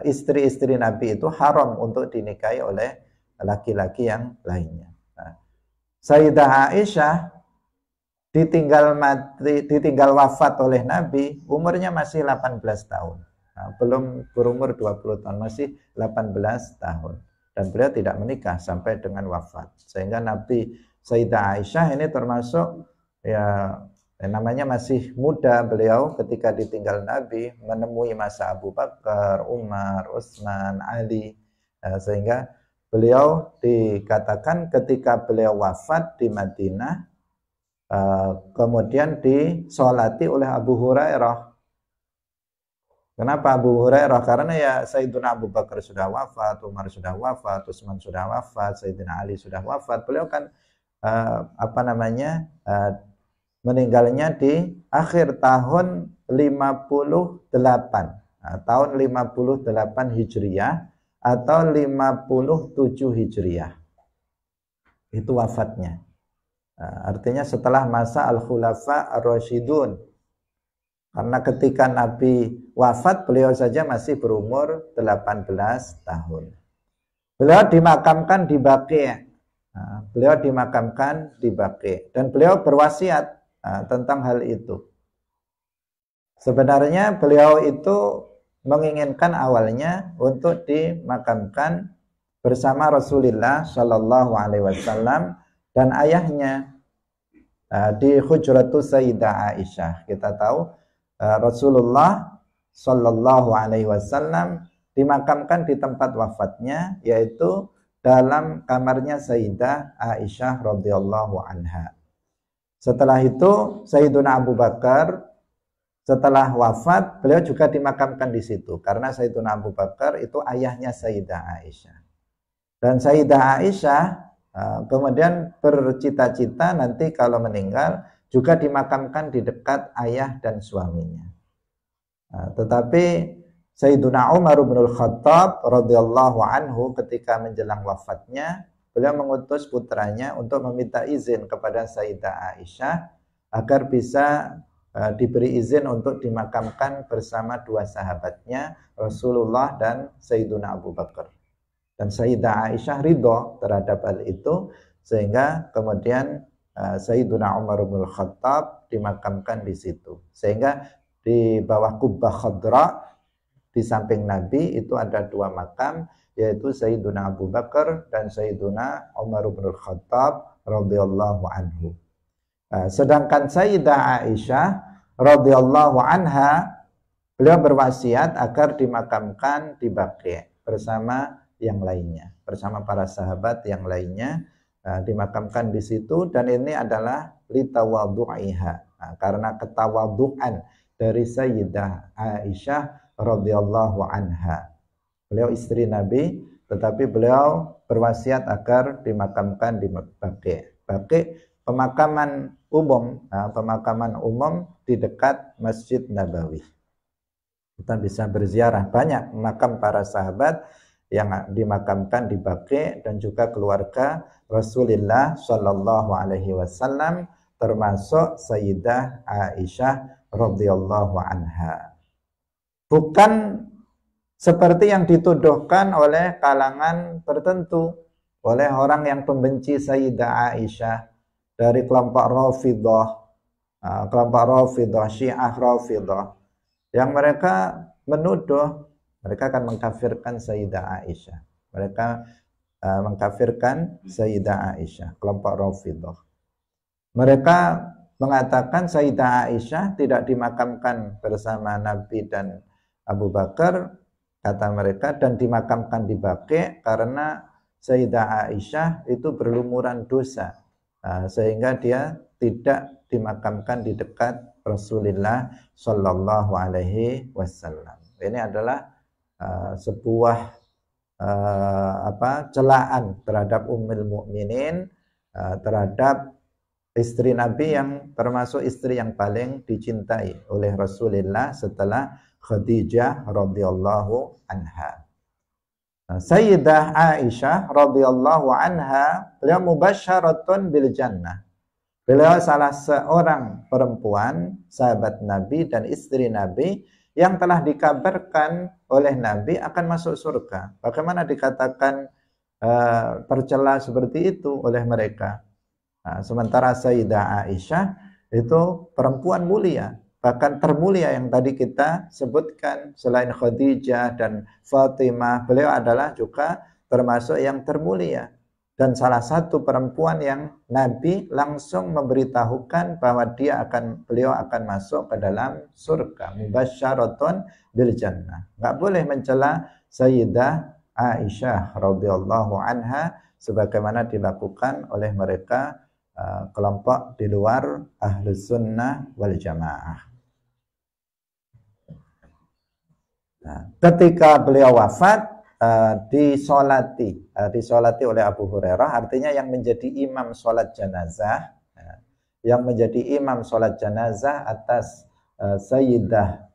Speaker 1: istri-istri Nabi itu haram untuk dinikahi oleh laki-laki yang lainnya. Sayyidah Aisyah ditinggal wafat oleh Nabi, umurnya masih 18 tahun. Belum berumur 20 tahun, masih 18 tahun. Dan beliau tidak menikah sampai dengan wafat. Sehingga Sayyidah Aisyah ini termasuk namanya masih muda beliau ketika ditinggal Nabi, menemui masa Abu Bakar, Umar, Utsman, Ali. Sehingga beliau dikatakan ketika beliau wafat di Madinah, kemudian disolati oleh Abu Hurairah. Kenapa Abu Hurairah? Karena ya Sayyidina Abu Bakar sudah wafat, Umar sudah wafat, Utsman sudah wafat, Sayyidina Ali sudah wafat. Beliau kan meninggalnya di akhir tahun 58. Tahun 58 Hijriyah atau 57 Hijriyah. Itu wafatnya. Artinya setelah masa Al-Khulafa Ar-Rasyidun. Karena ketika Nabi wafat, beliau saja masih berumur 18 tahun. Beliau dimakamkan di Baqi'. Dan beliau berwasiat tentang hal itu. Sebenarnya beliau itu menginginkan awalnya untuk dimakamkan bersama Rasulullah Shallallahu Alaihi Wasallam dan ayahnya. di Hujratus Sayyidah Aisyah. Kita tahu Rasulullah Shallallahu Alaihi Wasallam dimakamkan di tempat wafatnya, yaitu dalam kamarnya Sayyidah Aisyah radhiyallahu anha. Setelah itu Sayyiduna Abu Bakar setelah wafat, beliau juga dimakamkan di situ karena Sayyiduna Abu Bakar itu ayahnya Sayyidah Aisyah. Dan Sayyidah Aisyah kemudian bercita-cita nanti kalau meninggal juga dimakamkan di dekat ayah dan suaminya. Tetapi Sayyiduna Umar bin Khattab radhiyallahu anhu ketika menjelang wafatnya, beliau mengutus putranya untuk meminta izin kepada Sayyidah Aisyah agar bisa diberi izin untuk dimakamkan bersama dua sahabatnya, Rasulullah dan Sayyiduna Abu Bakar. Dan Sayyidah Aisyah ridho terhadap hal itu, sehingga kemudian Sayyiduna Umar bin Khattab dimakamkan di situ. Sehingga di bawah kubbah khadra di samping Nabi itu ada dua makam, yaitu Sayyiduna Abu Bakar dan Sayyiduna Umar bin Khattab radhiyallahu anhu. Sedangkan Sayyidah Aisyah radhiyallahu anha, beliau berwasiat agar dimakamkan di Baqi' bersama yang lainnya, bersama para sahabat yang lainnya, dimakamkan di situ. Dan ini adalah litawadhu'iha, karena ketawadhu'an dari Sayyidah Aisyah radhiyallahu anha. Beliau istri Nabi, tetapi beliau berwasiat agar dimakamkan di Baqi'. Baqi' pemakaman umum di dekat Masjid Nabawi. Kita bisa berziarah, banyak makam para sahabat yang dimakamkan di Baqi' dan juga keluarga Rasulullah Shallallahu Alaihi Wasallam, termasuk Sayyidah Aisyah radhiyallahu anha. Bukan seperti yang dituduhkan oleh kalangan tertentu, oleh orang yang pembenci Sayyidah Aisyah dari kelompok Rafidah, Syiah Rafidah, yang mereka menuduh mereka akan mengkafirkan Sayyidah Aisyah. Mereka mengkafirkan Sayyidah Aisyah, kelompok Rafidah. Mereka mengatakan Sayyidah Aisyah tidak dimakamkan bersama Nabi dan Abu Bakar, kata mereka, dan dimakamkan di Baqi' karena Sayyidah Aisyah itu berlumuran dosa, sehingga dia tidak dimakamkan di dekat Rasulullah Shallallahu Alaihi Wasallam. Ini adalah sebuah celaan terhadap Ummul Mukminin, terhadap istri Nabi yang termasuk istri yang paling dicintai oleh Rasulullah setelah Khadijah radhiyallahu anha. Sayyidah Aisyah radhiyallahu anha, beliau mubasyaratun bil jannah. Beliau salah seorang perempuan sahabat Nabi dan istri Nabi yang telah dikabarkan oleh Nabi akan masuk surga. Bagaimana dikatakan tercela seperti itu oleh mereka? Sementara Sayyidah Aisyah itu perempuan mulia, bahkan termulia yang tadi kita sebutkan. Selain Khadijah dan Fatimah, beliau adalah juga termasuk yang termulia dan salah satu perempuan yang Nabi langsung memberitahukan bahwa beliau akan masuk ke dalam surga, mubasyaratun bil jannah. Enggak boleh mencela Sayyidah Aisyah radhiyallahu anha sebagaimana dilakukan oleh mereka kelompok di luar Ahlus Sunnah wal Jamaah. Ketika beliau wafat, disolati oleh Abu Hurairah, artinya yang menjadi imam sholat jenazah, atas Sayyidah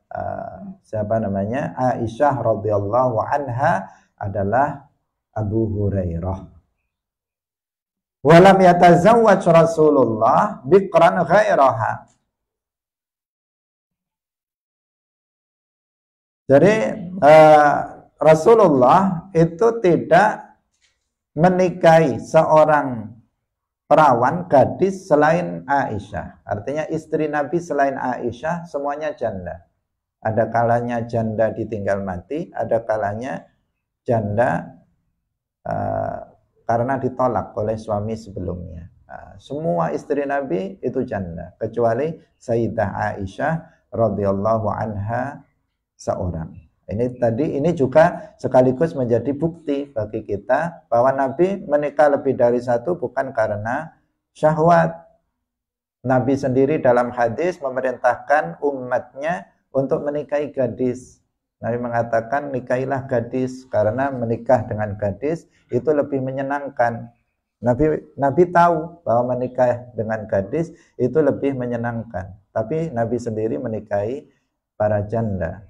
Speaker 1: Aisyah radhiyallahu anha adalah Abu Hurairah. Walam yatazawwaj Rasulullah bikran ghairaha. Jadi Rasulullah itu tidak menikahi seorang perawan gadis selain Aisyah. Artinya istri Nabi selain Aisyah semuanya janda. Ada kalanya janda ditinggal mati, ada kalanya janda karena ditolak oleh suami sebelumnya. Semua istri Nabi itu janda kecuali Sayyidah Aisyah radhiyallahu anha seorang. Ini juga sekaligus menjadi bukti bagi kita bahwa Nabi menikah lebih dari satu bukan karena syahwat. Nabi sendiri dalam hadis memerintahkan umatnya untuk menikahi gadis. Nabi mengatakan nikahilah gadis karena menikah dengan gadis itu lebih menyenangkan. Nabi tahu bahwa menikah dengan gadis itu lebih menyenangkan. Tapi Nabi sendiri menikahi para janda.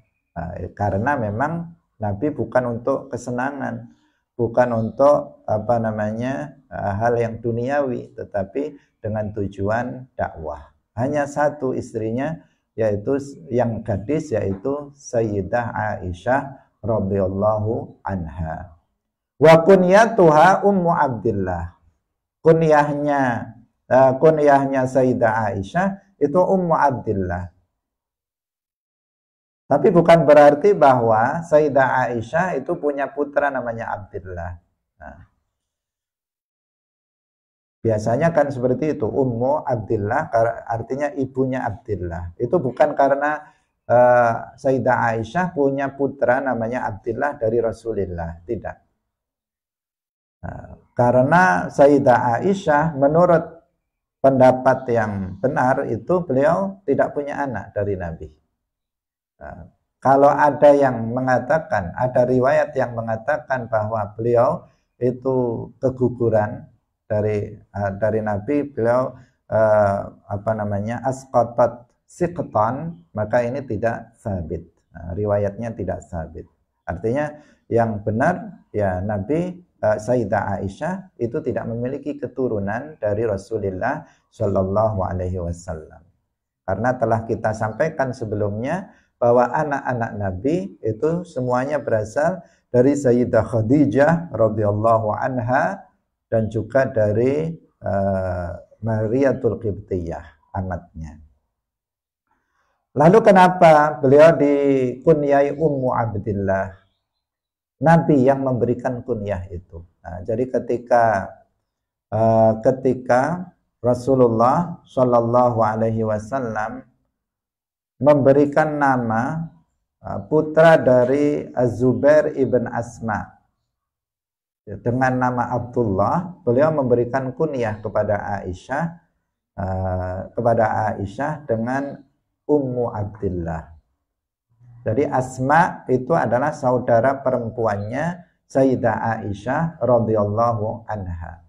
Speaker 1: Karena memang Nabi bukan untuk kesenangan, bukan untuk hal yang duniawi, tetapi dengan tujuan dakwah. Hanya satu istrinya, yaitu yang gadis, yaitu Sayyidah Aisyah radhiyallahu anha. Wa kunyatuha Ummu Abdillah. Kunyahnya Sayyidah Aisyah itu Ummu Abdillah. Tapi bukan berarti bahwa Sayyidah Aisyah itu punya putra namanya Abdillah. Biasanya kan seperti itu, Ummu Abdillah artinya ibunya Abdillah. Itu bukan karena Sayyidah Aisyah punya putra namanya Abdillah dari Rasulullah, tidak. Karena Sayyidah Aisyah menurut pendapat yang benar itu beliau tidak punya anak dari Nabi. Kalau ada yang mengatakan, ada riwayat yang mengatakan bahwa beliau itu keguguran dari Nabi, beliau asqatat siqtan, maka ini tidak sabit. Riwayatnya tidak sabit. Artinya yang benar ya Nabi Sayyidah Aisyah itu tidak memiliki keturunan dari Rasulullah Shallallahu Alaihi Wasallam. Karena telah kita sampaikan sebelumnya bahwa anak-anak Nabi itu semuanya berasal dari Sayyidah Khadijah radhiyallahu anha dan juga dari Mariyatul Qibtiyah, amatnya. Lalu kenapa beliau dikunyai Ummu Abdillah? Nabi yang memberikan kunyah itu. Jadi ketika Rasulullah Shallallahu Alaihi Wasallam memberikan nama putra dari Az-Zubair ibn Asma dengan nama Abdullah, beliau memberikan kunyah kepada Aisyah dengan Ummu Abdillah. Jadi Asma itu adalah saudara perempuannya Sayyidah Aisyah radhiyallahu anha.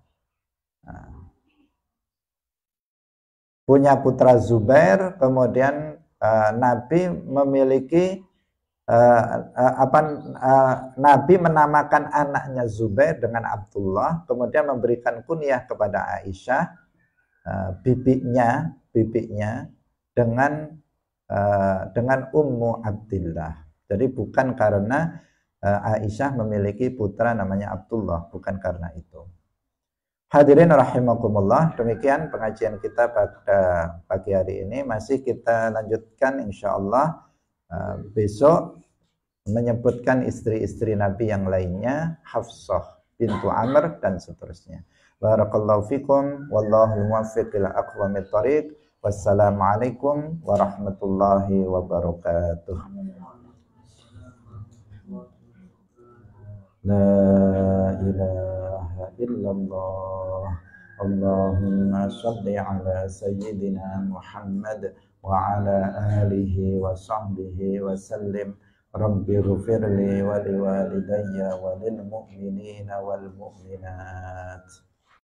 Speaker 1: Punya putra Zubair, kemudian Nabi memiliki Nabi menamakan anaknya Zubair dengan Abdullah, kemudian memberikan kunyah kepada Aisyah bibinya dengan Ummu Abdillah. Jadi bukan karena Aisyah memiliki putra namanya Abdullah, bukan karena itu. Hadirin rahimakumullah, demikian pengajian kita pada pagi hari ini. Masih kita lanjutkan insyaallah besok menyebutkan istri-istri Nabi yang lainnya, Hafsah bintu Amr dan seterusnya. Barakallahu fikum, wallahu muwaffiq ila aqwamit thariq. Wassalamualaikum warahmatullahi wabarakatuh. La ilaha illallah. Allahumma salli ala sayyidina Muhammad wa ala alihi wa sahbihi wa sallim. Rabbi ghfirli wa liwalidayya wa lil mu'minina wal mu'minat.